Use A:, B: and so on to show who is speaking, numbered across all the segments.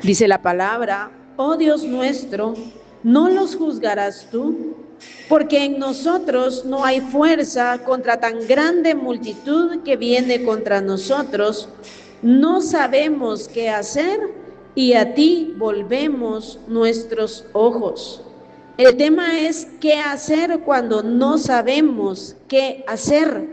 A: Dice la palabra: oh Dios nuestro, no los juzgarás tú, porque en nosotros no hay fuerza contra tan grande multitud que viene contra nosotros. No sabemos qué hacer y a ti volvemos nuestros ojos. El tema es qué hacer cuando no sabemos qué hacer.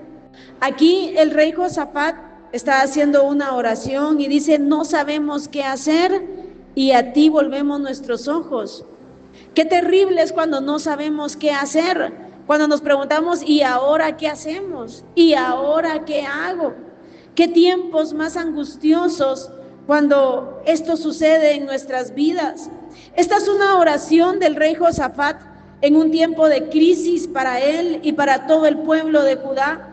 A: Aquí el rey Josafat está haciendo una oración y dice: no sabemos qué hacer y a ti volvemos nuestros ojos. Qué terrible es cuando no sabemos qué hacer, cuando nos preguntamos: ¿y ahora qué hacemos? ¿Y ahora qué hago? Qué tiempos más angustiosos cuando esto sucede en nuestras vidas. Esta es una oración del rey Josafat en un tiempo de crisis para él y para todo el pueblo de Judá.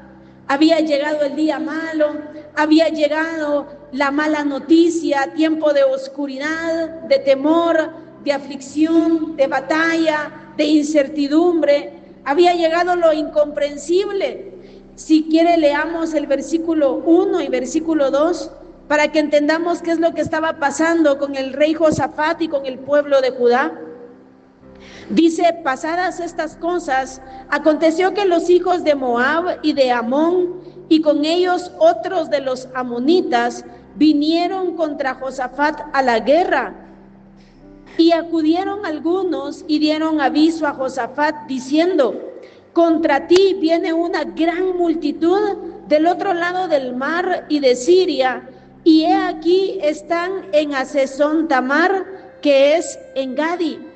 A: Había llegado el día malo, había llegado la mala noticia, tiempo de oscuridad, de temor, de aflicción, de batalla, de incertidumbre. Había llegado lo incomprensible. Si quiere, leamos el versículo 1 y versículo 2 para que entendamos qué es lo que estaba pasando con el rey Josafat y con el pueblo de Judá. Dice: pasadas estas cosas, aconteció que los hijos de Moab y de Amón, y con ellos otros de los amonitas, vinieron contra Josafat a la guerra. Y acudieron algunos y dieron aviso a Josafat, diciendo: contra ti viene una gran multitud del otro lado del mar y de Siria, y he aquí están en Hazezón Tamar, que es en Gadi.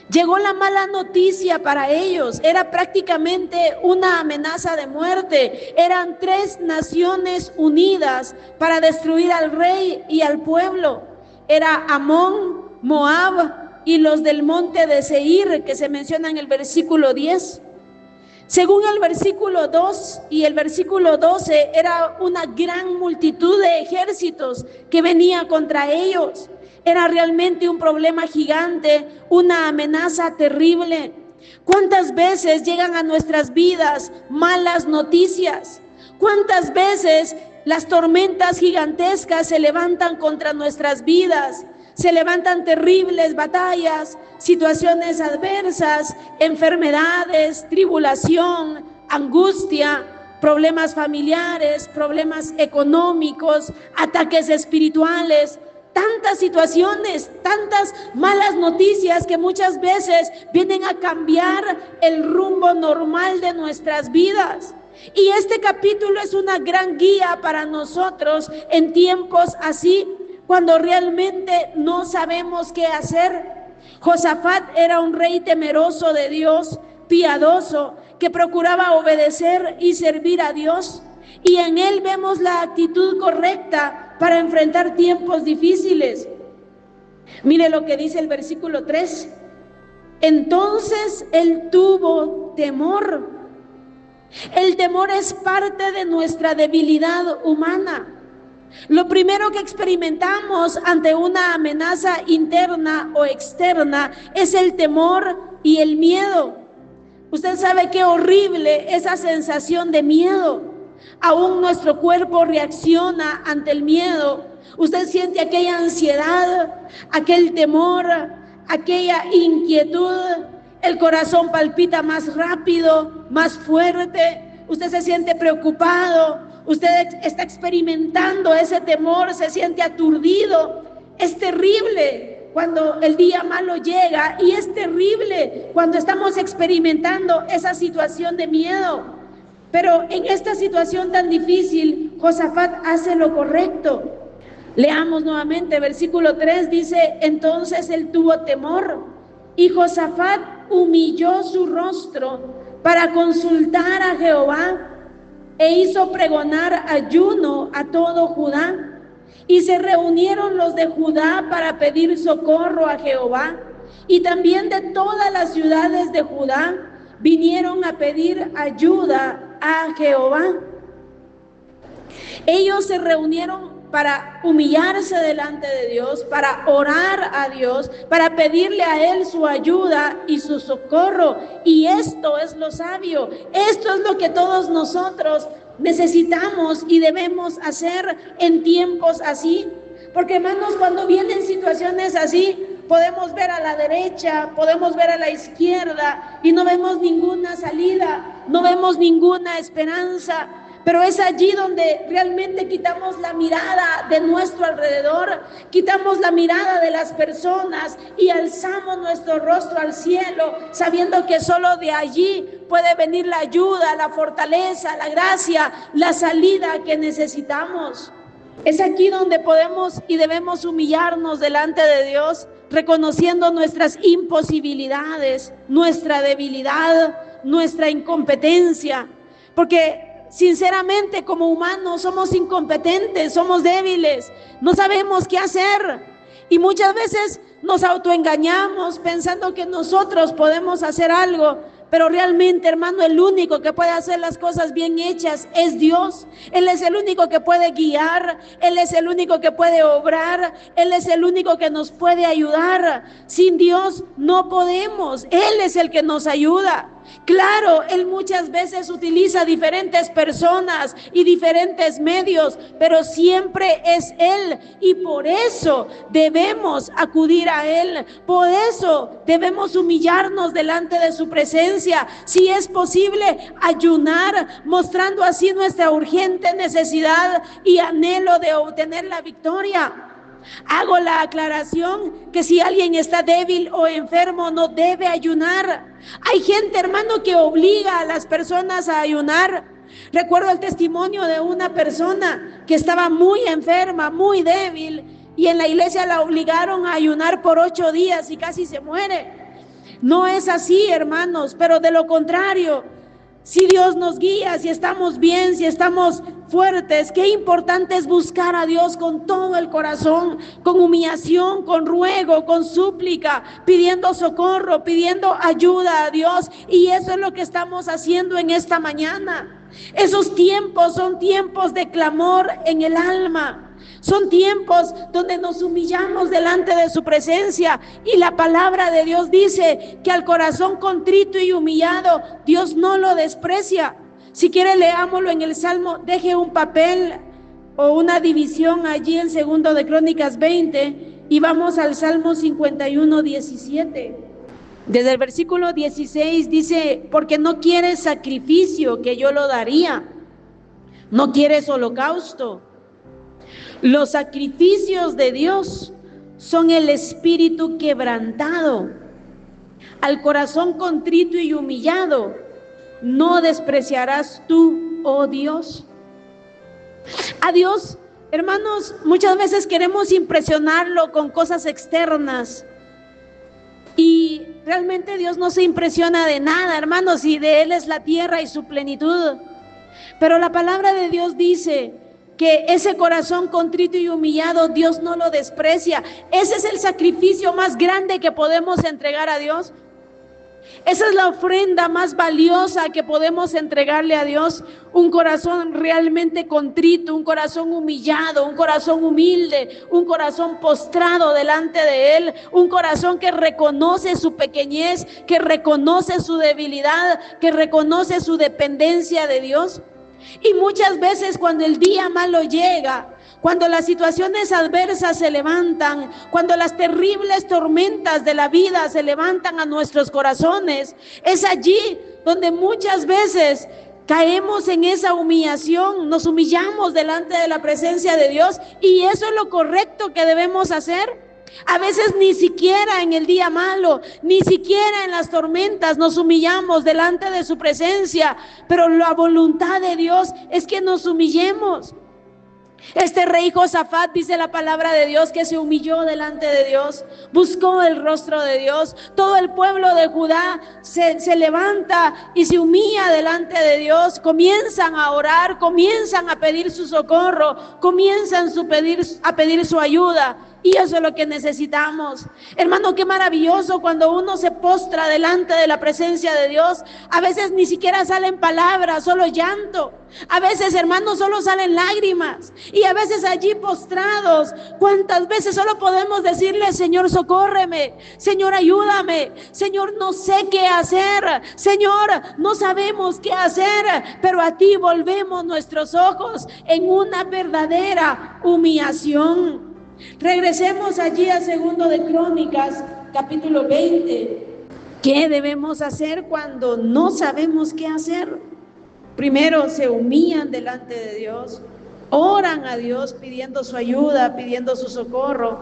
A: Llegó la mala noticia para ellos, era prácticamente una amenaza de muerte. Eran 3 naciones unidas para destruir al rey y al pueblo. Era Amón, Moab y los del monte de Seir, que se menciona en el versículo 10. Según el versículo 2 y el versículo 12, era una gran multitud de ejércitos que venía contra ellos. Era realmente un problema gigante, una amenaza terrible. ¿Cuántas veces llegan a nuestras vidas malas noticias? ¿Cuántas veces las tormentas gigantescas se levantan contra nuestras vidas? Se levantan terribles batallas, situaciones adversas, enfermedades, tribulación, angustia, problemas familiares, problemas económicos, ataques espirituales. Tantas situaciones, tantas malas noticias que muchas veces vienen a cambiar el rumbo normal de nuestras vidas. Y este capítulo es una gran guía para nosotros en tiempos así, cuando realmente no sabemos qué hacer. Josafat era un rey temeroso de Dios, piadoso, que procuraba obedecer y servir a Dios. Y en él vemos la actitud correcta para enfrentar tiempos difíciles. Mire lo que dice el versículo 3. Entonces él tuvo temor. El temor es parte de nuestra debilidad humana. Lo primero que experimentamos ante una amenaza interna o externa es el temor y el miedo. Usted sabe qué horrible esa sensación de miedo. Aún nuestro cuerpo reacciona ante el miedo. Usted siente aquella ansiedad, aquel temor, aquella inquietud. El corazón palpita más rápido, más fuerte. Usted se siente preocupado. Usted está experimentando ese temor, se siente aturdido. Es terrible cuando el día malo llega y es terrible cuando estamos experimentando esa situación de miedo. Pero en esta situación tan difícil, Josafat hace lo correcto. Leamos nuevamente, versículo 3 dice: entonces él tuvo temor y Josafat humilló su rostro para consultar a Jehová e hizo pregonar ayuno a todo Judá. Y se reunieron los de Judá para pedir socorro a Jehová, y también de todas las ciudades de Judá vinieron a pedir ayuda a Jehová. Ellos se reunieron para humillarse delante de Dios, para orar a Dios, para pedirle a Él su ayuda y su socorro. Y esto es lo sabio, esto es lo que todos nosotros necesitamos y debemos hacer en tiempos así. Porque hermanos, cuando vienen situaciones así, podemos ver a la derecha, podemos ver a la izquierda y no vemos ninguna salida, no vemos ninguna esperanza. Pero es allí donde realmente quitamos la mirada de nuestro alrededor, quitamos la mirada de las personas y alzamos nuestro rostro al cielo, sabiendo que solo de allí puede venir la ayuda, la fortaleza, la gracia, la salida que necesitamos. Es aquí donde podemos y debemos humillarnos delante de Dios, reconociendo nuestras imposibilidades, nuestra debilidad, nuestra incompetencia, porque sinceramente, como humanos somos incompetentes, somos débiles, no sabemos qué hacer y muchas veces nos autoengañamos pensando que nosotros podemos hacer algo, pero realmente, hermano, el único que puede hacer las cosas bien hechas es Dios. Él es el único que puede guiar, Él es el único que puede obrar, Él es el único que nos puede ayudar. Sin Dios no podemos, Él es el que nos ayuda. Claro, Él muchas veces utiliza diferentes personas y diferentes medios, pero siempre es Él y por eso debemos acudir a Él, por eso debemos humillarnos delante de su presencia, si es posible ayunar, mostrando así nuestra urgente necesidad y anhelo de obtener la victoria. Hago la aclaración que si alguien está débil o enfermo no debe ayunar. Hay gente, hermano, que obliga a las personas a ayunar. Recuerdo el testimonio de una persona que estaba muy enferma, muy débil, y en la iglesia la obligaron a ayunar por 8 días y casi se muere. No es así, hermanos, pero de lo contrario, si Dios nos guía, si estamos bien, si estamos fuertes, qué importante es buscar a Dios con todo el corazón, con humillación, con ruego, con súplica, pidiendo socorro, pidiendo ayuda a Dios. Y eso es lo que estamos haciendo en esta mañana. Esos tiempos son tiempos de clamor en el alma. Son tiempos donde nos humillamos delante de su presencia y la palabra de Dios dice que al corazón contrito y humillado Dios no lo desprecia. Si quiere, leámoslo en el Salmo, deje un papel o una división allí en 2 de Crónicas 20 y vamos al Salmo 51:17. Desde el versículo 16 dice: porque no quieres sacrificio, que yo lo daría, no quieres holocausto. Los sacrificios de Dios son el espíritu quebrantado. Al corazón contrito y humillado no despreciarás tú, oh Dios. A Dios, hermanos, muchas veces queremos impresionarlo con cosas externas y realmente Dios no se impresiona de nada, hermanos, y de Él es la tierra y su plenitud. Pero la palabra de Dios dice que ese corazón contrito y humillado Dios no lo desprecia. Ese es el sacrificio más grande que podemos entregar a Dios. Esa es la ofrenda más valiosa que podemos entregarle a Dios. Un corazón realmente contrito, un corazón humillado, un corazón humilde, un corazón postrado delante de Él, un corazón que reconoce su pequeñez, que reconoce su debilidad, que reconoce su dependencia de Dios. Y muchas veces cuando el día malo llega, cuando las situaciones adversas se levantan, cuando las terribles tormentas de la vida se levantan a nuestros corazones, es allí donde muchas veces caemos en esa humillación, nos humillamos delante de la presencia de Dios y eso es lo correcto que debemos hacer. A veces ni siquiera en el día malo, ni siquiera en las tormentas nos humillamos delante de su presencia, pero la voluntad de Dios es que nos humillemos. Este rey Josafat, dice la palabra de Dios, que se humilló delante de Dios, buscó el rostro de Dios. Todo el pueblo de Judá se levanta y se humilla delante de Dios, comienzan a orar, comienzan a pedir su socorro, comienzan a pedir su ayuda. Y eso es lo que necesitamos. Hermano, qué maravilloso cuando uno se postra delante de la presencia de Dios. A veces ni siquiera salen palabras, solo llanto. A veces, hermanos, solo salen lágrimas. Y a veces allí postrados, ¿cuántas veces solo podemos decirle: Señor, socórreme, Señor, ayúdame, Señor, no sé qué hacer, Señor, no sabemos qué hacer, pero a ti volvemos nuestros ojos en una verdadera humillación. Regresemos allí a Segundo de Crónicas, capítulo 20. ¿Qué debemos hacer cuando no sabemos qué hacer? Primero se humillan delante de Dios, oran a Dios pidiendo su ayuda, pidiendo su socorro.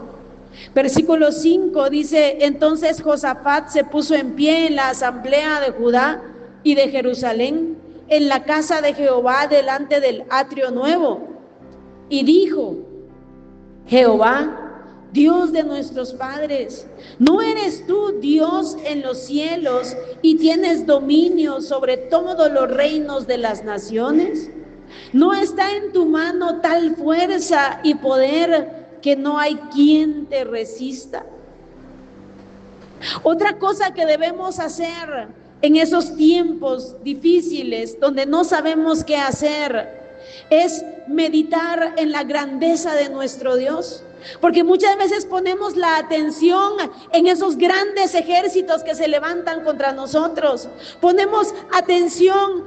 A: Versículo 5 dice: entonces Josafat se puso en pie en la asamblea de Judá y de Jerusalén, en la casa de Jehová, delante del atrio nuevo, y dijo: Jehová, Dios de nuestros padres, ¿no eres tú Dios en los cielos y tienes dominio sobre todos los reinos de las naciones? ¿No está en tu mano tal fuerza y poder que no hay quien te resista? Otra cosa que debemos hacer en esos tiempos difíciles donde no sabemos qué hacer es meditar en la grandeza de nuestro Dios. Porque muchas veces ponemos la atención en esos grandes ejércitos que se levantan contra nosotros. Ponemos atención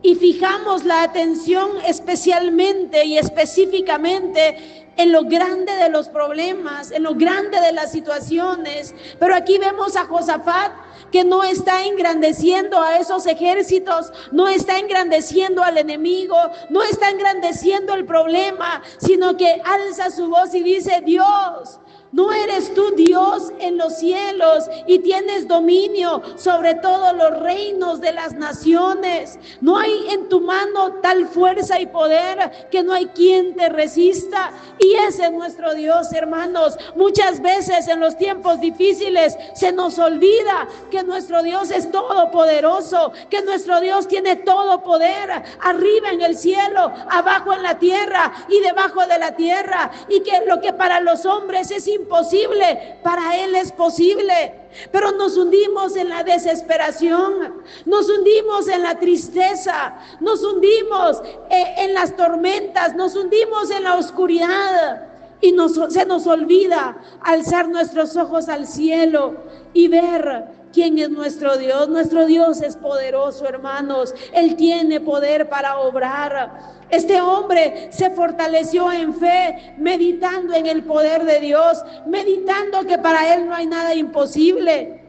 A: y fijamos la atención especialmente y específicamente en lo grande de los problemas, en lo grande de las situaciones. Pero aquí vemos a Josafat que no está engrandeciendo a esos ejércitos, no está engrandeciendo al enemigo, no está engrandeciendo el problema, sino que alza su voz y dice: Dios, ¿no eres tú Dios en los cielos y tienes dominio sobre todos los reinos de las naciones? ¿No hay en tu mano tal fuerza y poder que no hay quien te resista? Y ese es nuestro Dios, hermanos. Muchas veces en los tiempos difíciles se nos olvida que nuestro Dios es todopoderoso, que nuestro Dios tiene todo poder, arriba en el cielo, abajo en la tierra y debajo de la tierra, y que lo que para los hombres es imposible, para Él es posible. Pero nos hundimos en la desesperación, nos hundimos en la tristeza, nos hundimos en las tormentas, nos hundimos en la oscuridad y se nos olvida alzar nuestros ojos al cielo y ver quién es nuestro Dios. Nuestro Dios es poderoso, hermanos. Él tiene poder para obrar. Este hombre se fortaleció en fe, meditando en el poder de Dios, meditando que para él no hay nada imposible.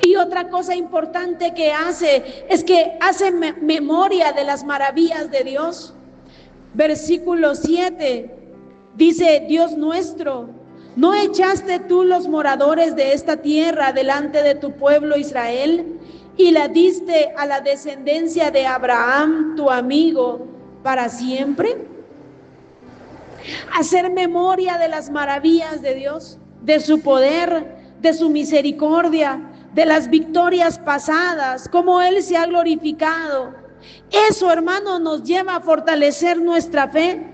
A: Y otra cosa importante que hace es que hace memoria de las maravillas de Dios. Versículo 7 dice: Dios nuestro, ¿no echaste tú los moradores de esta tierra delante de tu pueblo Israel y la diste a la descendencia de Abraham, tu amigo, para siempre? Hacer memoria de las maravillas de Dios, de su poder, de su misericordia, de las victorias pasadas, cómo Él se ha glorificado. Eso, hermano, nos lleva a fortalecer nuestra fe.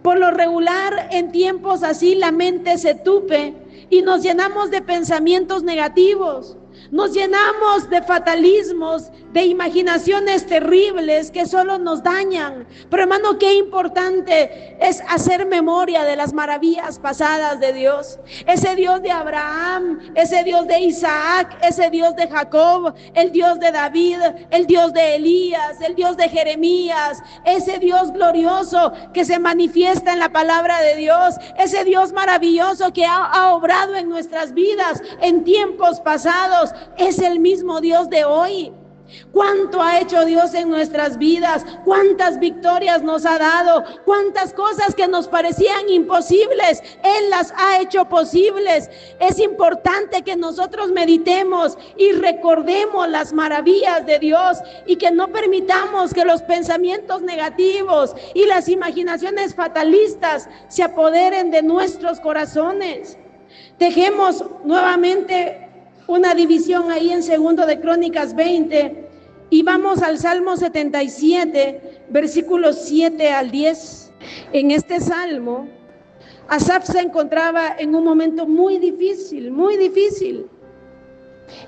A: Por lo regular, en tiempos así, la mente se tupe y nos llenamos de pensamientos negativos. Nos llenamos de fatalismos, de imaginaciones terribles que solo nos dañan. Pero, hermano, qué importante es hacer memoria de las maravillas pasadas de Dios. Ese Dios de Abraham, ese Dios de Isaac, ese Dios de Jacob, el Dios de David, el Dios de Elías, el Dios de Jeremías, ese Dios glorioso que se manifiesta en la palabra de Dios, ese Dios maravilloso que ha obrado en nuestras vidas en tiempos pasados. Es el mismo Dios de hoy. ¿Cuánto ha hecho Dios en nuestras vidas? ¿Cuántas victorias nos ha dado? ¿Cuántas cosas que nos parecían imposibles, Él las ha hecho posibles? Es importante que nosotros meditemos y recordemos las maravillas de Dios y que no permitamos que los pensamientos negativos y las imaginaciones fatalistas se apoderen de nuestros corazones. Dejemos nuevamente una división ahí en Segundo de Crónicas 20 y vamos al Salmo 77, versículos 7 al 10. En este salmo, Asaf se encontraba en un momento muy difícil, muy difícil.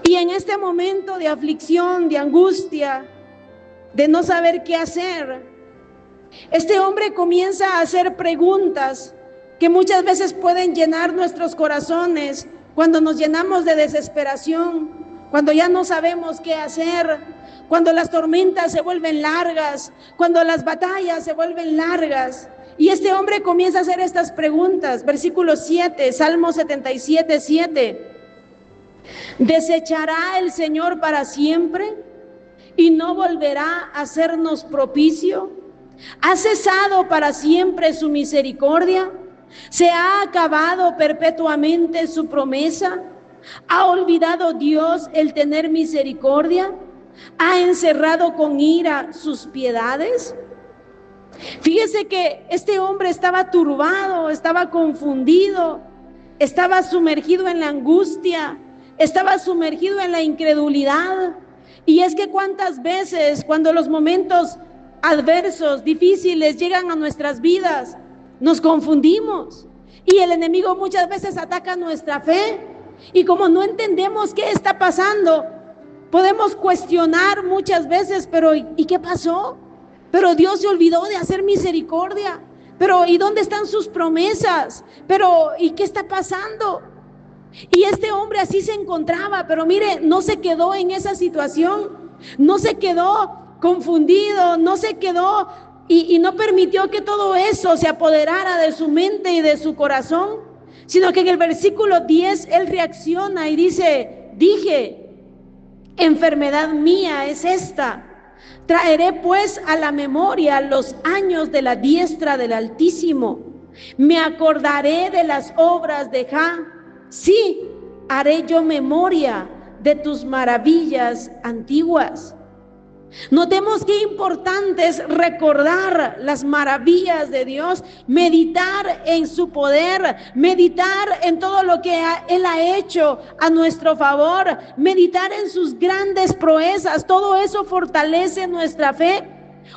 A: Y en este momento de aflicción, de angustia, de no saber qué hacer, este hombre comienza a hacer preguntas que muchas veces pueden llenar nuestros corazones. Cuando nos llenamos de desesperación, cuando ya no sabemos qué hacer, cuando las tormentas se vuelven largas, cuando las batallas se vuelven largas Y este hombre comienza a hacer estas preguntas. Versículo 7, Salmo 77, 7. ¿Desechará el Señor para siempre y no volverá a hacernos propicio? ¿Ha cesado para siempre su misericordia? ¿Se ha acabado perpetuamente su promesa? ¿Ha olvidado Dios el tener misericordia? ¿Ha encerrado con ira sus piedades? Fíjese que este hombre estaba turbado, estaba confundido, estaba sumergido en la angustia, estaba sumergido en la incredulidad. Y es que cuántas veces cuando los momentos adversos, difíciles llegan a nuestras vidas, nos confundimos y el enemigo muchas veces ataca nuestra fe, y como no entendemos qué está pasando, podemos cuestionar muchas veces, pero ¿y qué pasó? Pero Dios se olvidó de hacer misericordia, pero ¿y dónde están sus promesas? Pero ¿y qué está pasando? Y este hombre así se encontraba, pero mire, no se quedó en esa situación, no se quedó confundido, no se quedó y no permitió que todo eso se apoderara de su mente y de su corazón, sino que en el versículo 10 él reacciona y dice: dije, enfermedad mía es esta, traeré pues a la memoria los años de la diestra del Altísimo, me acordaré de las obras de Jah, sí, haré yo memoria de tus maravillas antiguas. Notemos qué importante es recordar las maravillas de Dios, meditar en su poder, meditar en todo lo que Él ha hecho a nuestro favor, meditar en sus grandes proezas. Todo eso fortalece nuestra fe.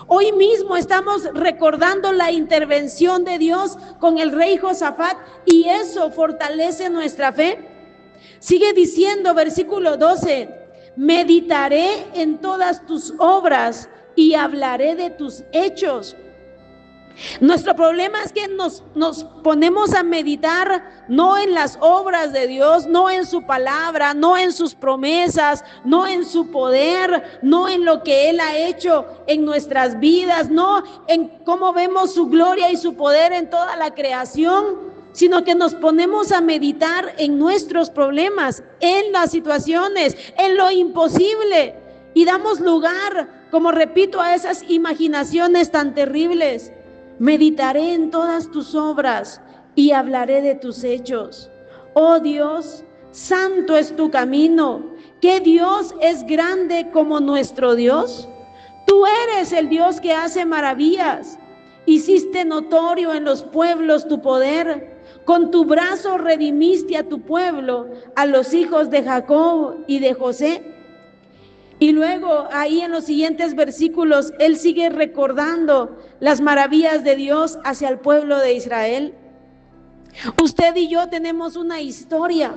A: Hoy mismo estamos recordando la intervención de Dios con el rey Josafat y eso fortalece nuestra fe. Sigue diciendo versículo 12: meditaré en todas tus obras y hablaré de tus hechos. Nuestro problema es que nos ponemos a meditar no en las obras de Dios, no en su palabra, no en sus promesas, no en su poder, no en lo que Él ha hecho en nuestras vidas, no en cómo vemos su gloria y su poder en toda la creación, sino que nos ponemos a meditar en nuestros problemas, en las situaciones, en lo imposible, y damos lugar, como repito, a esas imaginaciones tan terribles. Meditaré en todas tus obras y hablaré de tus hechos. Oh Dios, santo es tu camino. ¿Qué Dios es grande como nuestro Dios? Tú eres el Dios que hace maravillas. Hiciste notorio en los pueblos tu poder. Con tu brazo redimiste a tu pueblo, a los hijos de Jacob y de José. Y luego ahí en los siguientes versículos él sigue recordando las maravillas de Dios hacia el pueblo de Israel. Usted y yo tenemos una historia.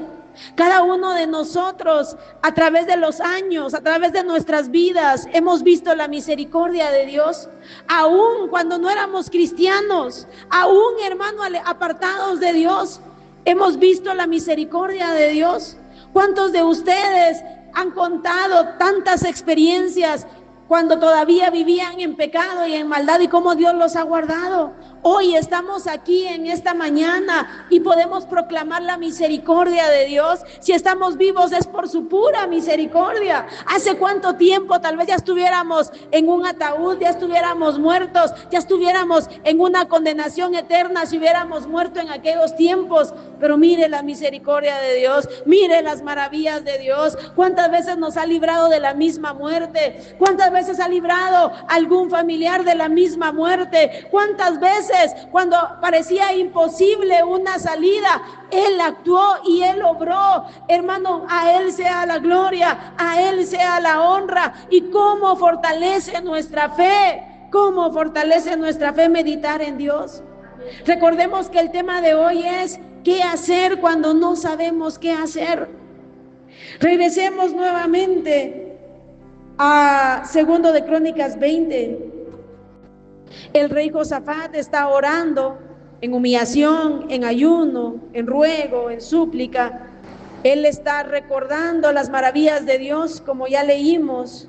A: Cada uno de nosotros a través de los años, a través de nuestras vidas, hemos visto la misericordia de Dios. Aún cuando no éramos cristianos, aún hermano apartados de Dios, hemos visto la misericordia de Dios. ¿Cuántos de ustedes han contado tantas experiencias cuando todavía vivían en pecado y en maldad y cómo Dios los ha guardado? Hoy estamos aquí en esta mañana y podemos proclamar la misericordia de Dios. Si estamos vivos es por su pura misericordia. ¿Hace cuánto tiempo tal vez ya estuviéramos en un ataúd, ya estuviéramos muertos, ya estuviéramos en una condenación eterna si hubiéramos muerto en aquellos tiempos? Pero mire la misericordia de Dios, mire las maravillas de Dios. ¿Cuántas veces nos ha librado de la misma muerte? ¿Cuántas veces ha librado a algún familiar de la misma muerte? ¿Cuántas veces cuando parecía imposible una salida, Él actuó y Él obró? Hermano, a Él sea la gloria, a Él sea la honra. ¿Y cómo fortalece nuestra fe? ¿Cómo fortalece nuestra fe meditar en Dios? Recordemos que el tema de hoy es ¿qué hacer cuando no sabemos qué hacer? Regresemos nuevamente a 2 de Crónicas 20. El rey Josafat está orando en humillación, en ayuno, en ruego, en súplica. Él está recordando las maravillas de Dios, como ya leímos.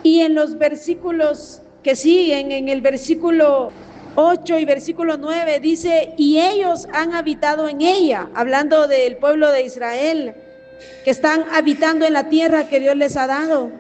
A: Y en los versículos que siguen, en el versículo 8 y versículo 9 dice: y ellos han habitado en ella, hablando del pueblo de Israel, que están habitando en la tierra que Dios les ha dado,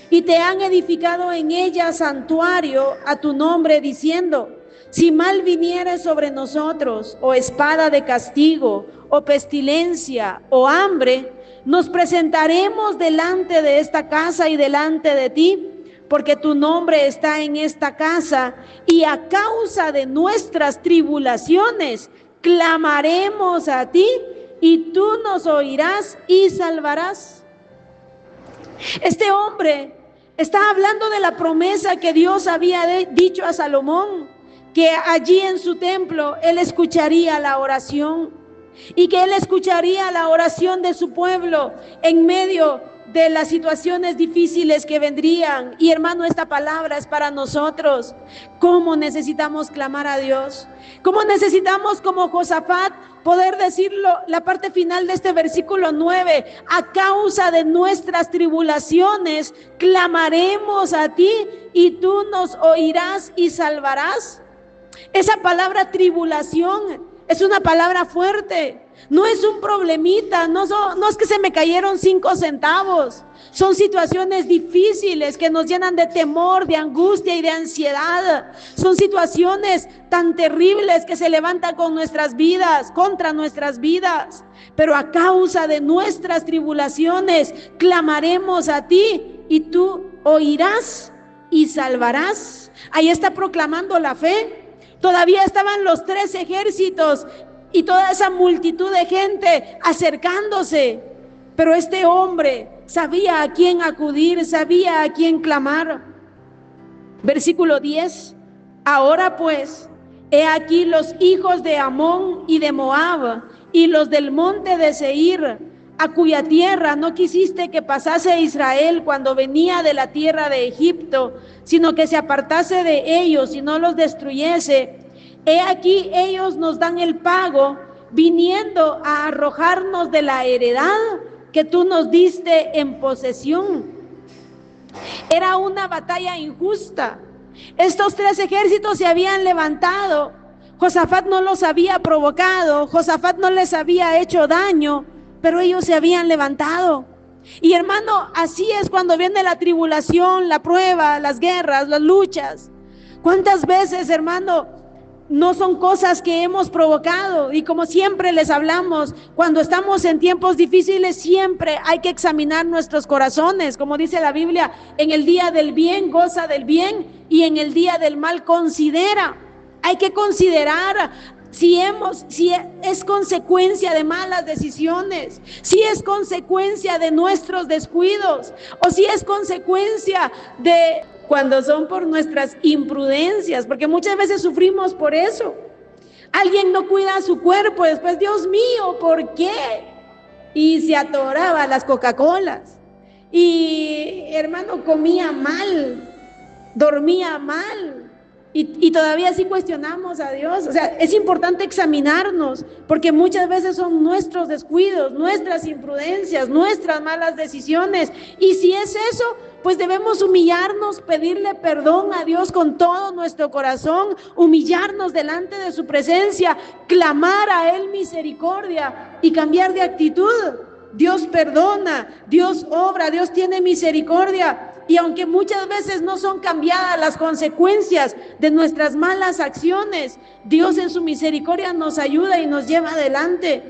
A: y te han edificado en ella santuario a tu nombre, diciendo: si mal viniere sobre nosotros, o espada de castigo, o pestilencia, o hambre, nos presentaremos delante de esta casa y delante de ti, porque tu nombre está en esta casa, y a causa de nuestras tribulaciones clamaremos a ti, y tú nos oirás y salvarás. Este hombre está hablando de la promesa que Dios había dicho a Salomón, que allí en su templo él escucharía la oración, y que él escucharía la oración de su pueblo en medio de las situaciones difíciles que vendrían. Y hermano, esta palabra es para nosotros. ¿Cómo necesitamos clamar a Dios? ¿Cómo necesitamos, como Josafat, poder decirlo, la parte final de este versículo 9? A causa de nuestras tribulaciones clamaremos a ti, y tú nos oirás y salvarás. Esa palabra tribulación es una palabra fuerte. No es un problemita, no es que se me cayeron 5 centavos. Son situaciones difíciles que nos llenan de temor, de angustia y de ansiedad. Son situaciones tan terribles que se levantan con nuestras vidas, contra nuestras vidas. Pero a causa de nuestras tribulaciones clamaremos a ti, y tú oirás y salvarás. Ahí está proclamando la fe. Todavía estaban los 3 ejércitos y toda esa multitud de gente acercándose, pero este hombre sabía a quién acudir, sabía a quién clamar. Versículo 10: ahora pues, he aquí los hijos de Amón y de Moab y los del monte de Seir, a cuya tierra no quisiste que pasase Israel cuando venía de la tierra de Egipto, sino que se apartase de ellos y no los destruyese. He aquí ellos nos dan el pago, viniendo a arrojarnos de la heredad que tú nos diste en posesión. Era una batalla injusta. Estos 3 ejércitos se habían levantado. Josafat no los había provocado, Josafat no les había hecho daño, pero ellos se habían levantado. Y hermano, así es cuando viene la tribulación, la prueba, las guerras, las luchas. ¿Cuántas veces, hermano, no son cosas que hemos provocado? Y como siempre les hablamos, cuando estamos en tiempos difíciles siempre hay que examinar nuestros corazones. Como dice la Biblia, en el día del bien goza del bien, y en el día del mal considera. Hay que considerar si es consecuencia de malas decisiones, si es consecuencia de nuestros descuidos, o si es consecuencia de cuando son por nuestras imprudencias, porque muchas veces sufrimos por eso. Alguien no cuida su cuerpo, después, Dios mío, ¿por qué? Y se atoraba las Coca-Colas, y hermano, comía mal, dormía mal, y todavía así cuestionamos a Dios. O sea, es importante examinarnos, porque muchas veces son nuestros descuidos, nuestras imprudencias, nuestras malas decisiones. Y si es eso, pues debemos humillarnos, pedirle perdón a Dios con todo nuestro corazón, humillarnos delante de su presencia, clamar a Él misericordia y cambiar de actitud. Dios perdona, Dios obra, Dios tiene misericordia. Y aunque muchas veces no son cambiadas las consecuencias de nuestras malas acciones, Dios en su misericordia nos ayuda y nos lleva adelante.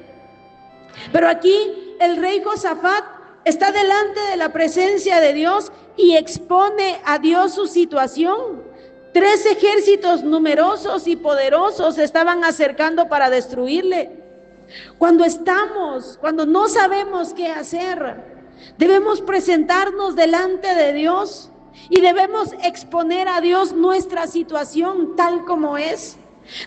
A: Pero aquí el rey Josafat está delante de la presencia de Dios y expone a Dios su situación. 3 ejércitos numerosos y poderosos se estaban acercando para destruirle. Cuando no sabemos qué hacer, debemos presentarnos delante de Dios y debemos exponer a Dios nuestra situación tal como es.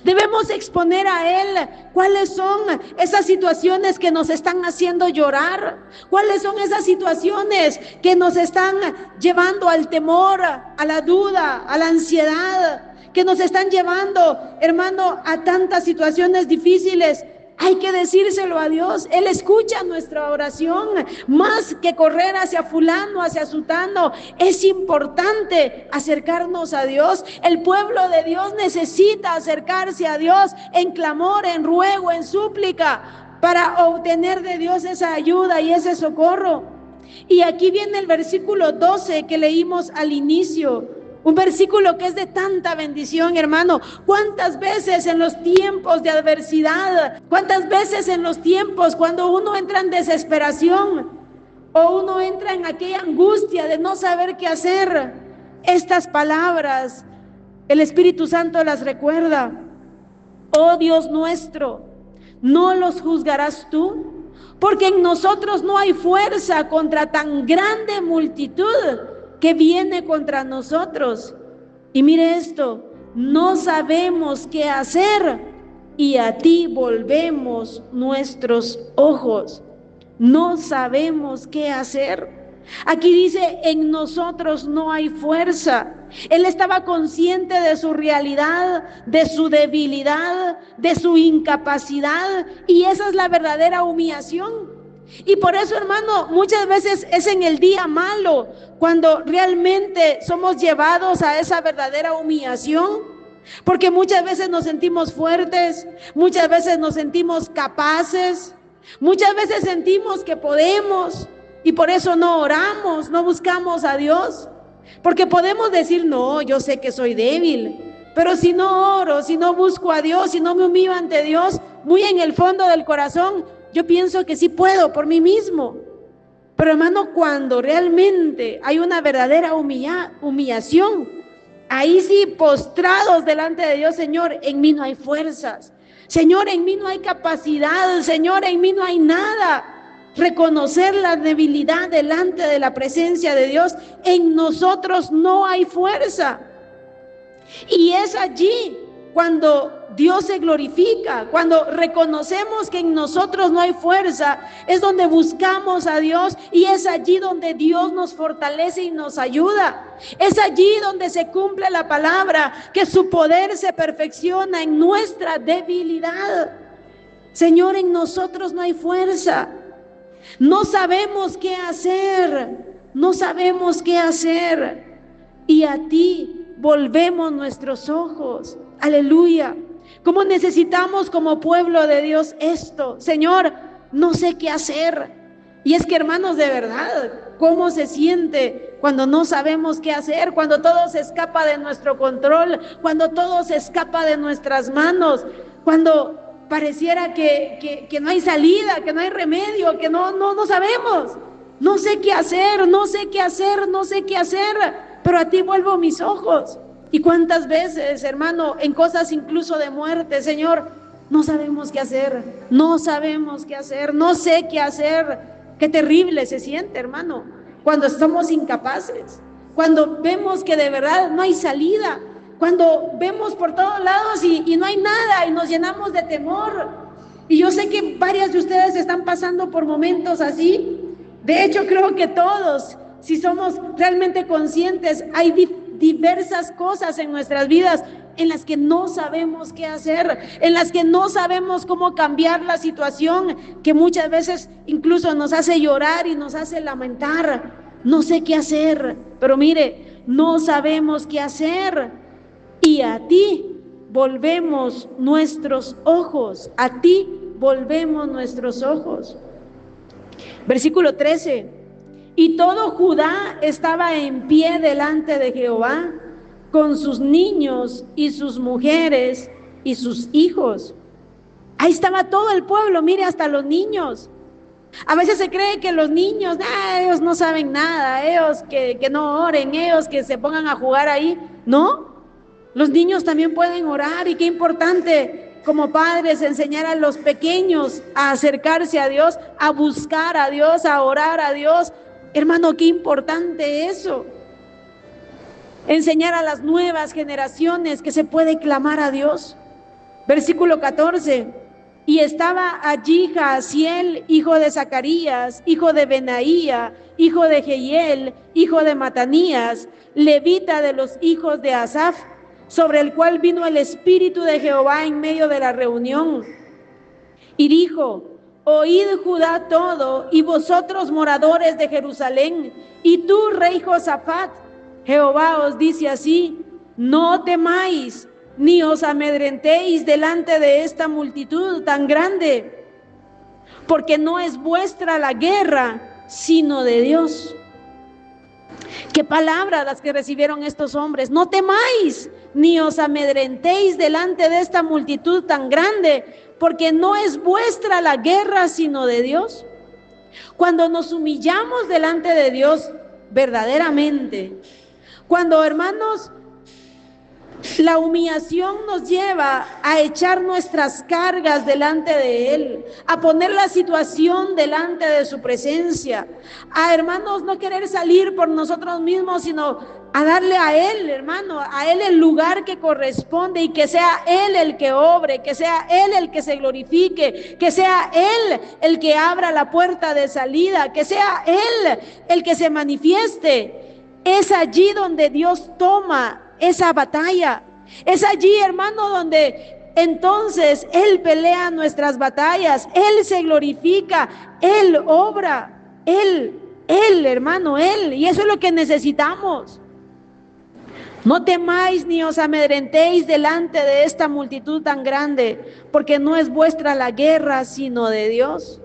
A: Debemos exponer a Él cuáles son esas situaciones que nos están haciendo llorar, cuáles son esas situaciones que nos están llevando al temor, a la duda, a la ansiedad, que nos están llevando, hermano, a tantas situaciones difíciles. Hay que decírselo a Dios. Él escucha nuestra oración. Más que correr hacia fulano, hacia sutano, es importante acercarnos a Dios. El pueblo de Dios necesita acercarse a Dios en clamor, en ruego, en súplica, para obtener de Dios esa ayuda y ese socorro. Y aquí viene el versículo 12 que leímos al inicio. Un versículo que es de tanta bendición, hermano. ¿Cuántas veces en los tiempos de adversidad, cuántas veces en los tiempos cuando uno entra en desesperación o uno entra en aquella angustia de no saber qué hacer, estas palabras, el Espíritu Santo las recuerda? Oh Dios nuestro, ¿no los juzgarás tú? Porque en nosotros no hay fuerza contra tan grande multitud que viene contra nosotros. Y mire esto, no sabemos qué hacer y a ti volvemos nuestros ojos. No sabemos qué hacer. Aquí dice, en nosotros no hay fuerza. Él estaba consciente de su realidad, de su debilidad, de su incapacidad, y esa es la verdadera humillación. Y por eso, hermano, muchas veces es en el día malo cuando realmente somos llevados a esa verdadera humillación, porque muchas veces nos sentimos fuertes, muchas veces nos sentimos capaces, muchas veces sentimos que podemos, y por eso no oramos, no buscamos a Dios, porque podemos decir, no, yo sé que soy débil, pero si no oro, si no busco a Dios, si no me humillo ante Dios, muy en el fondo del corazón, yo pienso que sí puedo por mí mismo. Pero hermano, cuando realmente hay una verdadera humillación, ahí sí, postrados delante de Dios, Señor, en mí no hay fuerzas, Señor, en mí no hay capacidad, Señor, en mí no hay nada. Reconocer la debilidad delante de la presencia de Dios, en nosotros no hay fuerza. Y es allí cuando Dios se glorifica, cuando reconocemos que en nosotros no hay fuerza, es donde buscamos a Dios y es allí donde Dios nos fortalece y nos ayuda. Es allí donde se cumple la palabra, que su poder se perfecciona en nuestra debilidad. Señor, en nosotros no hay fuerza. No sabemos qué hacer, no sabemos qué hacer. Y a ti volvemos nuestros ojos. Aleluya. ¿Cómo necesitamos como pueblo de Dios esto? Señor, no sé qué hacer. Y es que, hermanos, de verdad, ¿cómo se siente cuando no sabemos qué hacer? Cuando todo se escapa de nuestro control, cuando todo se escapa de nuestras manos, cuando pareciera que no hay salida, que no hay remedio, que no sabemos. No sé qué hacer, no sé qué hacer, no sé qué hacer, pero a ti vuelvo mis ojos. Y cuántas veces, hermano, en cosas incluso de muerte, Señor, no sabemos qué hacer, no sabemos qué hacer, no sé qué hacer. Qué terrible se siente, hermano, cuando somos incapaces, cuando vemos que de verdad no hay salida, cuando vemos por todos lados y no hay nada y nos llenamos de temor. Y yo sé que varias de ustedes están pasando por momentos así. De hecho, creo que todos, si somos realmente conscientes, hay diversas cosas en nuestras vidas en las que no sabemos qué hacer, en las que no sabemos cómo cambiar la situación, que muchas veces incluso nos hace llorar y nos hace lamentar. No sé qué hacer, pero mire, no sabemos qué hacer. Y a ti volvemos nuestros ojos, a ti volvemos nuestros ojos. Versículo 13. Y todo Judá estaba en pie delante de Jehová, con sus niños y sus mujeres y sus hijos. Ahí estaba todo el pueblo, mire, hasta los niños. A veces se cree que los niños, ellos no saben nada, ellos que no oren, ellos que se pongan a jugar ahí. No, los niños también pueden orar, y qué importante como padres enseñar a los pequeños a acercarse a Dios, a buscar a Dios, a orar a Dios. Hermano, qué importante eso. Enseñar a las nuevas generaciones que se puede clamar a Dios. Versículo 14. Y estaba allí Jaasiel, hijo de Zacarías, hijo de Benaía, hijo de Jehiel, hijo de Matanías, levita de los hijos de Asaf, sobre el cual vino el Espíritu de Jehová en medio de la reunión. Y dijo: oíd Judá todo, y vosotros moradores de Jerusalén, y tú, rey Josafat, Jehová os dice así: no temáis, ni os amedrentéis delante de esta multitud tan grande, porque no es vuestra la guerra, sino de Dios. Qué palabras las que recibieron estos hombres: no temáis, ni os amedrentéis delante de esta multitud tan grande, porque no es vuestra la guerra, sino de Dios. Cuando nos humillamos delante de Dios verdaderamente, cuando, hermanos, la humillación nos lleva a echar nuestras cargas delante de Él, a poner la situación delante de su presencia, a, hermanos, no querer salir por nosotros mismos, sino a darle a Él, hermano, a Él el lugar que corresponde, y que sea Él el que obre, que sea Él el que se glorifique, que sea Él el que abra la puerta de salida, que sea Él el que se manifieste. Es allí donde Dios toma esa batalla. Es allí, hermano, donde entonces Él pelea nuestras batallas, Él se glorifica, Él obra, Él, hermano, Él. Y eso es lo que necesitamos. No temáis ni os amedrentéis delante de esta multitud tan grande, porque no es vuestra la guerra, sino de Dios.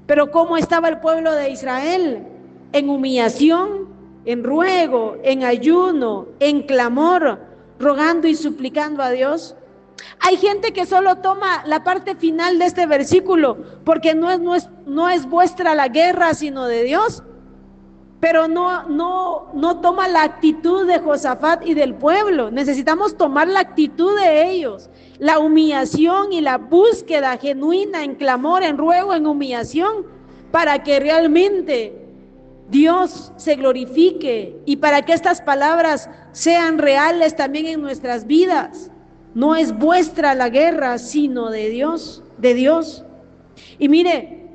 A: Pero ¿cómo estaba el pueblo de Israel? En humillación, en ruego, en ayuno, en clamor, rogando y suplicando a Dios. Hay gente que solo toma la parte final de este versículo, porque no es vuestra la guerra, sino de Dios, pero no toma la actitud de Josafat y del pueblo. Necesitamos tomar la actitud de ellos, la humillación y la búsqueda genuina en clamor, en ruego, en humillación, para que realmente Dios se glorifique y para que estas palabras sean reales también en nuestras vidas. No es vuestra la guerra, sino de Dios, de Dios. Y mire,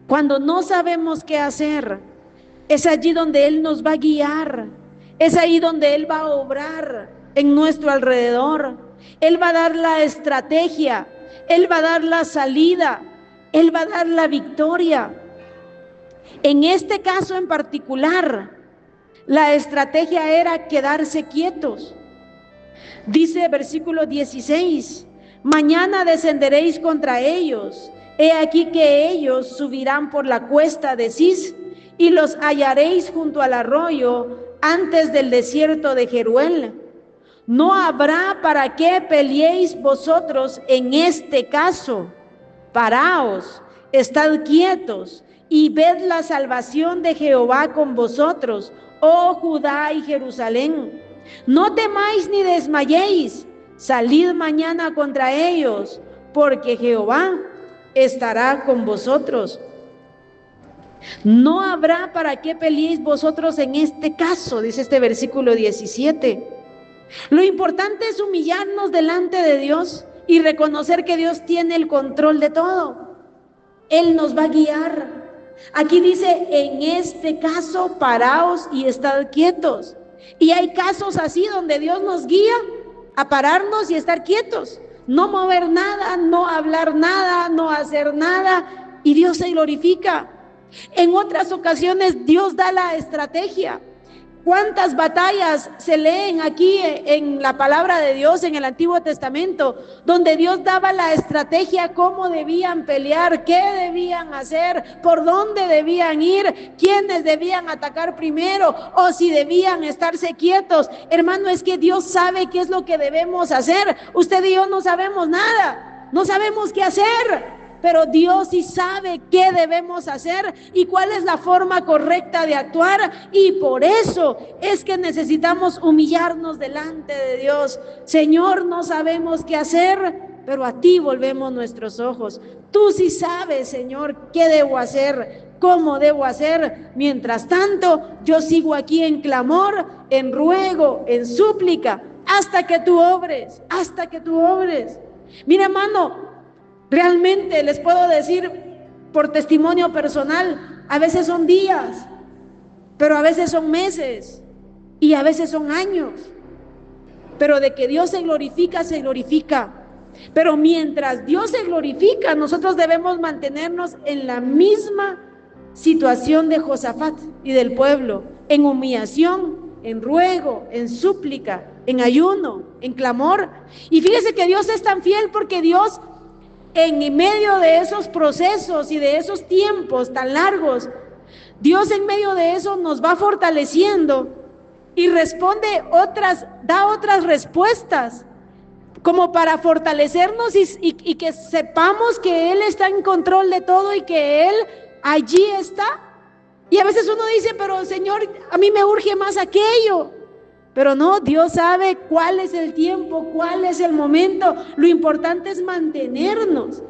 A: cuando no sabemos qué hacer, es allí donde Él nos va a guiar, es ahí donde Él va a obrar en nuestro alrededor. Él va a dar la estrategia, Él va a dar la salida, Él va a dar la victoria. En este caso en particular, la estrategia era quedarse quietos. Dice versículo 16: mañana descenderéis contra ellos, he aquí que ellos subirán por la cuesta de Cis, y los hallaréis junto al arroyo, antes del desierto de Jeruel. No habrá para qué peleéis vosotros en este caso. Paraos, estad quietos, y ved la salvación de Jehová con vosotros, oh Judá y Jerusalén. No temáis ni desmayéis, salid mañana contra ellos, porque Jehová estará con vosotros. No habrá para qué peleéis vosotros en este caso, dice este versículo 17. Lo importante es humillarnos delante de Dios y reconocer que Dios tiene el control de todo. Él nos va a guiar. Aquí dice: en este caso, paraos y estad quietos. Y hay casos así donde Dios nos guía a pararnos y estar quietos, no mover nada, no hablar nada, no hacer nada, y Dios se glorifica. En otras ocasiones Dios da la estrategia. ¿Cuántas batallas se leen aquí en la palabra de Dios en el Antiguo Testamento, donde Dios daba la estrategia, cómo debían pelear, qué debían hacer, por dónde debían ir, quiénes debían atacar primero, o si debían estarse quietos? Hermano, es que Dios sabe qué es lo que debemos hacer. Usted y yo no sabemos nada, no sabemos qué hacer, pero Dios sí sabe qué debemos hacer y cuál es la forma correcta de actuar, y por eso es que necesitamos humillarnos delante de Dios. Señor, no sabemos qué hacer, pero a ti volvemos nuestros ojos. Tú sí sabes, Señor, qué debo hacer, cómo debo hacer. Mientras tanto, yo sigo aquí en clamor, en ruego, en súplica, hasta que tú obres, hasta que tú obres. Mira, hermano, realmente les puedo decir por testimonio personal, a veces son días, pero a veces son meses y a veces son años. Pero de que Dios se glorifica, se glorifica. Pero mientras Dios se glorifica, nosotros debemos mantenernos en la misma situación de Josafat y del pueblo, en humillación, en ruego, en súplica, en ayuno, en clamor. Y fíjese que Dios es tan fiel, porque Dios, en medio de esos procesos y de esos tiempos tan largos, Dios en medio de eso nos va fortaleciendo y da otras respuestas, como para fortalecernos y que sepamos que Él está en control de todo y que Él allí está. Y a veces uno dice, pero Señor, a mí me urge más aquello. Pero no, Dios sabe cuál es el tiempo, cuál es el momento. Lo importante es mantenernos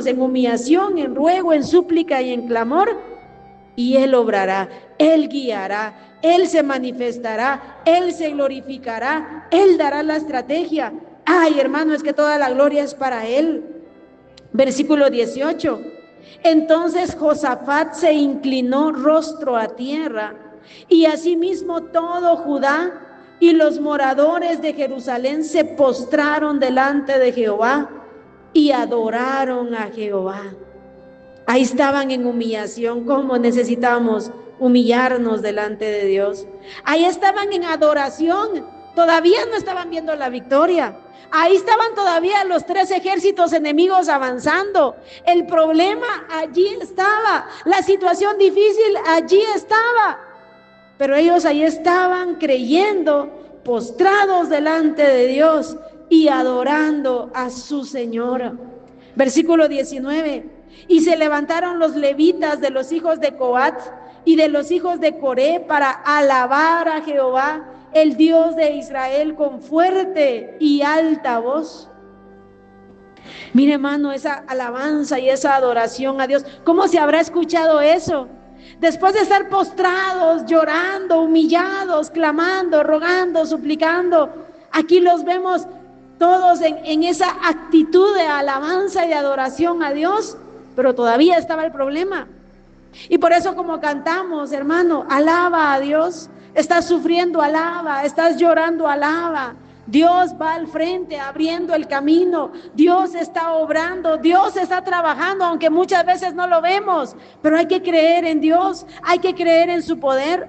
A: en humillación, en ruego, en súplica y en clamor. Y Él obrará, Él guiará, Él se manifestará, Él se glorificará, Él dará la estrategia. Ay, hermano, es que toda la gloria es para Él. Versículo 18. Entonces Josafat se inclinó rostro a tierra, y asimismo todo Judá y los moradores de Jerusalén se postraron delante de Jehová y adoraron a Jehová. Ahí estaban en humillación. ¿Cómo necesitamos humillarnos delante de Dios? Ahí estaban en adoración. Todavía no estaban viendo la victoria. Ahí estaban todavía los 3 ejércitos enemigos avanzando. El problema allí estaba. La situación difícil allí estaba. Pero ellos ahí estaban creyendo, postrados delante de Dios y adorando a su Señor. Versículo 19. Y se levantaron los levitas de los hijos de Coat y de los hijos de Coré para alabar a Jehová, el Dios de Israel, con fuerte y alta voz. Mire, hermano, esa alabanza y esa adoración a Dios, ¿cómo se habrá escuchado eso? Después de estar postrados, llorando, humillados, clamando, rogando, suplicando, aquí los vemos todos en esa actitud de alabanza y de adoración a Dios. Pero todavía estaba el problema. Y por eso, como cantamos, hermano, alaba a Dios. Estás sufriendo, alaba. Estás llorando, alaba. Dios va al frente abriendo el camino. Dios está obrando, Dios está trabajando, aunque muchas veces no lo vemos. Pero hay que creer en Dios, hay que creer en su poder.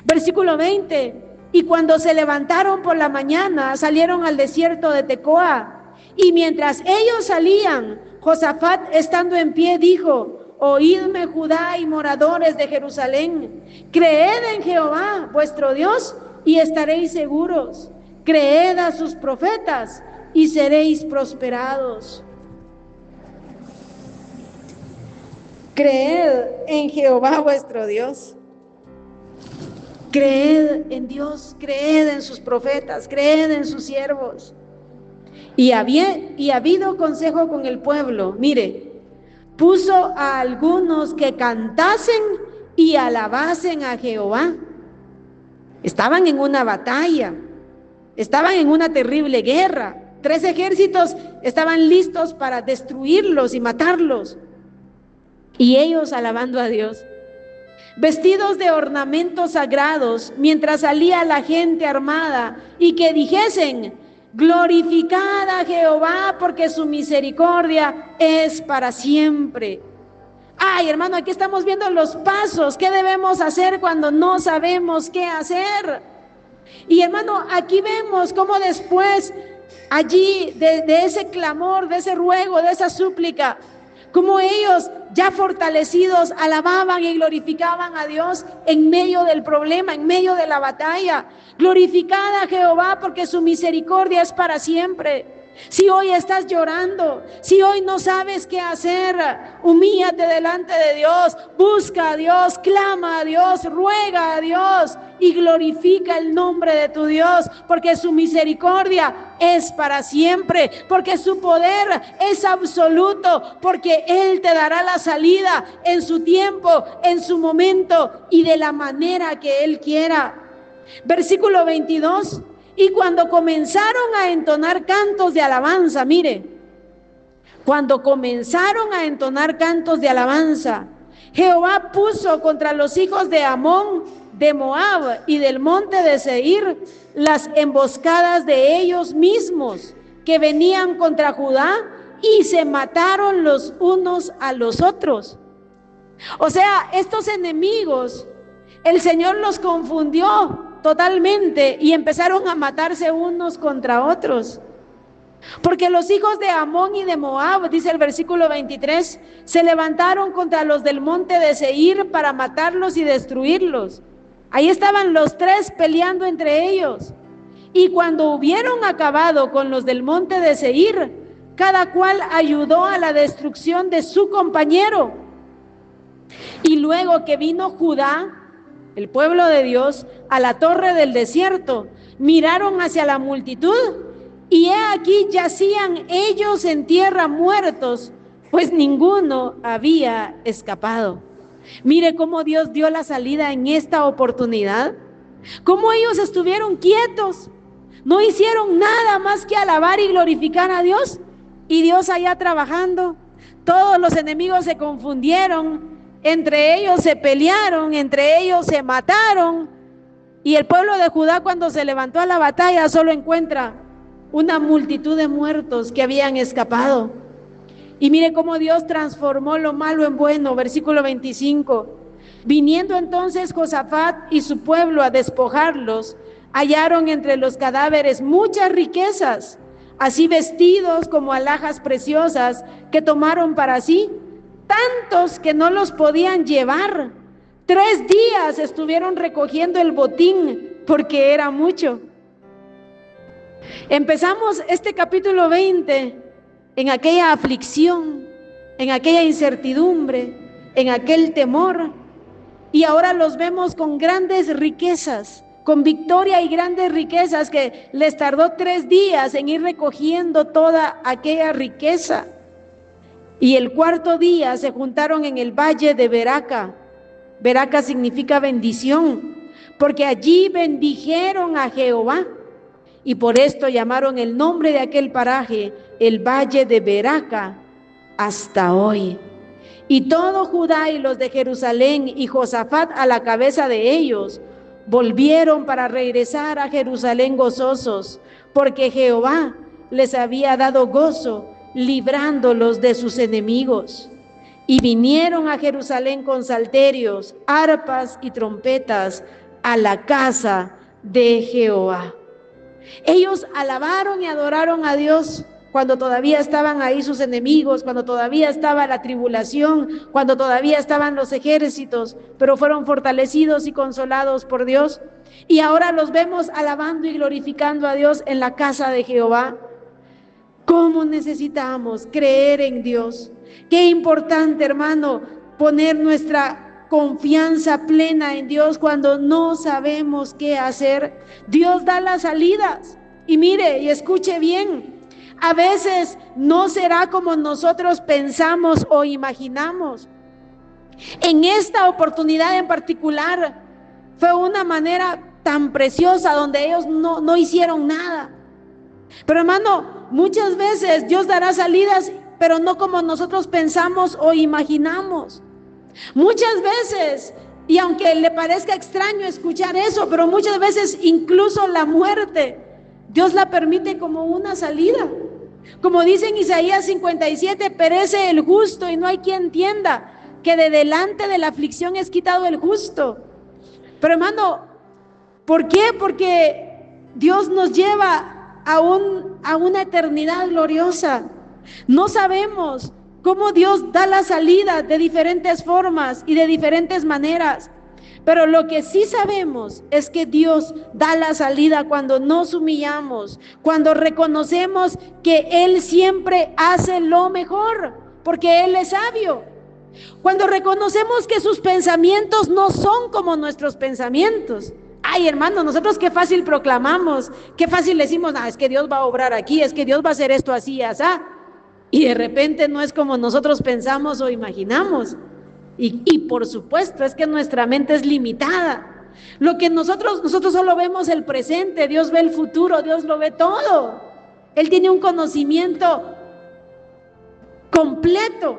A: Versículo 20. Y cuando se levantaron por la mañana, salieron al desierto de Tecoa. Y mientras ellos salían, Josafat, estando en pie, dijo: oídme, Judá y moradores de Jerusalén, creed en Jehová vuestro Dios y estaréis seguros. Creed a sus profetas y seréis prosperados. Creed en Jehová vuestro Dios. Creed en Dios, creed en sus profetas, creed en sus siervos. Y habido consejo con el pueblo, mire, puso a algunos que cantasen y alabasen a Jehová. Estaban en una batalla, estaban en una terrible guerra. 3 ejércitos estaban listos para destruirlos y matarlos. Y ellos alabando a Dios, vestidos de ornamentos sagrados, mientras salía la gente armada, y que dijesen: glorificad a Jehová, porque su misericordia es para siempre. Ay, hermano, aquí estamos viendo los pasos. ¿Qué debemos hacer cuando no sabemos qué hacer? Y hermano, aquí vemos cómo después, allí, de ese clamor, de ese ruego, de esa súplica, cómo ellos, ya fortalecidos, alababan y glorificaban a Dios en medio del problema, en medio de la batalla. Glorificad a Jehová, porque su misericordia es para siempre. Si hoy estás llorando, si hoy no sabes qué hacer, humíllate delante de Dios, busca a Dios, clama a Dios, ruega a Dios y glorifica el nombre de tu Dios, porque su misericordia es para siempre, porque su poder es absoluto, porque Él te dará la salida en su tiempo, en su momento y de la manera que Él quiera. Versículo 22. Y cuando comenzaron a entonar cantos de alabanza, mire, cuando comenzaron a entonar cantos de alabanza, Jehová puso contra los hijos de Amón, de Moab y del monte de Seir las emboscadas de ellos mismos, que venían contra Judá y se mataron los unos a los otros. O sea, estos enemigos, el Señor los confundió totalmente y empezaron a matarse unos contra otros. Porque los hijos de Amón y de Moab, dice el versículo 23, se levantaron contra los del monte de Seir para matarlos y destruirlos. Ahí estaban los tres peleando entre ellos. Y cuando hubieron acabado con los del monte de Seir, cada cual ayudó a la destrucción de su compañero. Y luego que vino Judá, el pueblo de Dios, a la torre del desierto, miraron hacia la multitud, y he aquí yacían ellos en tierra muertos, pues ninguno había escapado. Mire cómo Dios dio la salida en esta oportunidad, cómo ellos estuvieron quietos, no hicieron nada más que alabar y glorificar a Dios, y Dios allá trabajando. Todos los enemigos se confundieron, entre ellos se pelearon, entre ellos se mataron, y el pueblo de Judá, cuando se levantó a la batalla, solo encuentra una multitud de muertos que habían escapado. Y mire cómo Dios transformó lo malo en bueno. Versículo 25. Viniendo entonces Josafat y su pueblo a despojarlos, hallaron entre los cadáveres muchas riquezas, así vestidos como alhajas preciosas que tomaron para sí, tantos que no los podían llevar. 3 días estuvieron recogiendo el botín porque era mucho. Empezamos este capítulo 20 en aquella aflicción, en aquella incertidumbre, en aquel temor, y ahora los vemos con grandes riquezas, con victoria y grandes riquezas, que les tardó 3 días en ir recogiendo toda aquella riqueza. Y el 4.º día se juntaron en el valle de Beraca. Beraca significa bendición, porque allí bendijeron a Jehová. Y por esto llamaron el nombre de aquel paraje el Valle de Beraca hasta hoy. Y todo Judá y los de Jerusalén y Josafat a la cabeza de ellos volvieron para regresar a Jerusalén gozosos, porque Jehová les había dado gozo librándolos de sus enemigos. Y vinieron a Jerusalén con salterios, arpas y trompetas a la casa de Jehová. Ellos alabaron y adoraron a Dios cuando todavía estaban ahí sus enemigos, cuando todavía estaba la tribulación, cuando todavía estaban los ejércitos, pero fueron fortalecidos y consolados por Dios. Y ahora los vemos alabando y glorificando a Dios en la casa de Jehová. ¿Cómo necesitamos creer en Dios? Qué importante, hermano, poner nuestra confianza plena en Dios cuando no sabemos qué hacer. Dios da las salidas. Y mire y escuche bien, a veces no será como nosotros pensamos o imaginamos. En esta oportunidad en particular fue una manera tan preciosa donde ellos no hicieron nada. Pero hermano, muchas veces Dios dará salidas, pero no como nosotros pensamos o imaginamos. Muchas veces, y aunque le parezca extraño escuchar eso, pero muchas veces incluso la muerte, Dios la permite como una salida. Como dice en Isaías 57, perece el justo y no hay quien entienda que de delante de la aflicción es quitado el justo. Pero hermano, ¿por qué? Porque Dios nos lleva a una eternidad gloriosa. No sabemos cómo Dios da la salida de diferentes formas y de diferentes maneras, pero lo que sí sabemos es que Dios da la salida cuando nos humillamos, cuando reconocemos que Él siempre hace lo mejor, porque Él es sabio. Cuando reconocemos que sus pensamientos no son como nuestros pensamientos. Ay, hermano, nosotros qué fácil proclamamos, qué fácil decimos, es que Dios va a obrar aquí, es que Dios va a hacer esto así, así. Y de repente no es como nosotros pensamos o imaginamos. Y por supuesto es que nuestra mente es limitada. Lo que nosotros solo vemos el presente, Dios ve el futuro, Dios lo ve todo. Él tiene un conocimiento completo,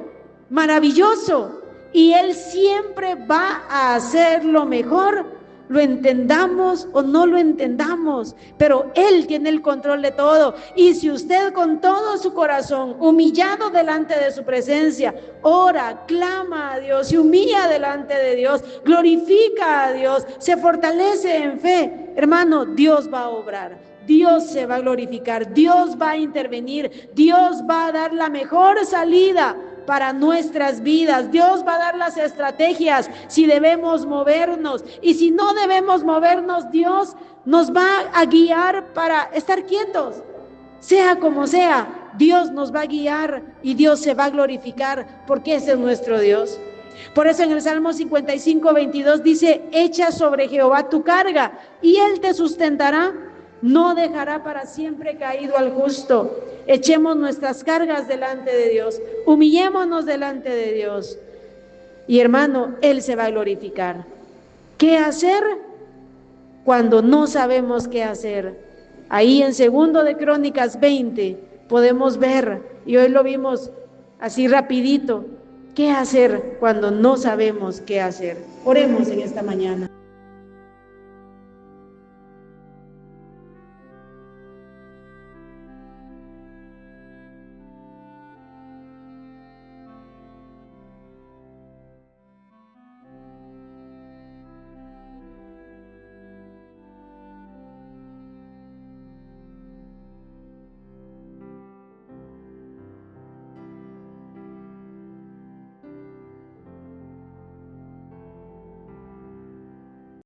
A: maravilloso, y Él siempre va a hacer lo mejor lo entendamos o no lo entendamos, pero Él tiene el control de todo. Y si usted con todo su corazón, humillado delante de su presencia, ora, clama a Dios, se humilla delante de Dios, glorifica a Dios, se fortalece en fe, hermano, Dios va a obrar. Dios se va a glorificar, Dios va a intervenir, Dios va a dar la mejor salida para nuestras vidas. Dios va a dar las estrategias si debemos movernos, y si no debemos movernos, Dios nos va a guiar para estar quietos. Sea como sea, Dios nos va a guiar y Dios se va a glorificar, porque ese es nuestro Dios. Por eso en el Salmo 55:22 dice: echa sobre Jehová tu carga y Él te sustentará, no dejará para siempre caído al justo. Echemos nuestras cargas delante de Dios, humillémonos delante de Dios, y hermano, Él se va a glorificar. ¿Qué hacer cuando no sabemos qué hacer? Ahí en 2 de Crónicas 20 podemos ver, y hoy lo vimos así rapidito, qué hacer cuando no sabemos qué hacer. Oremos en esta mañana.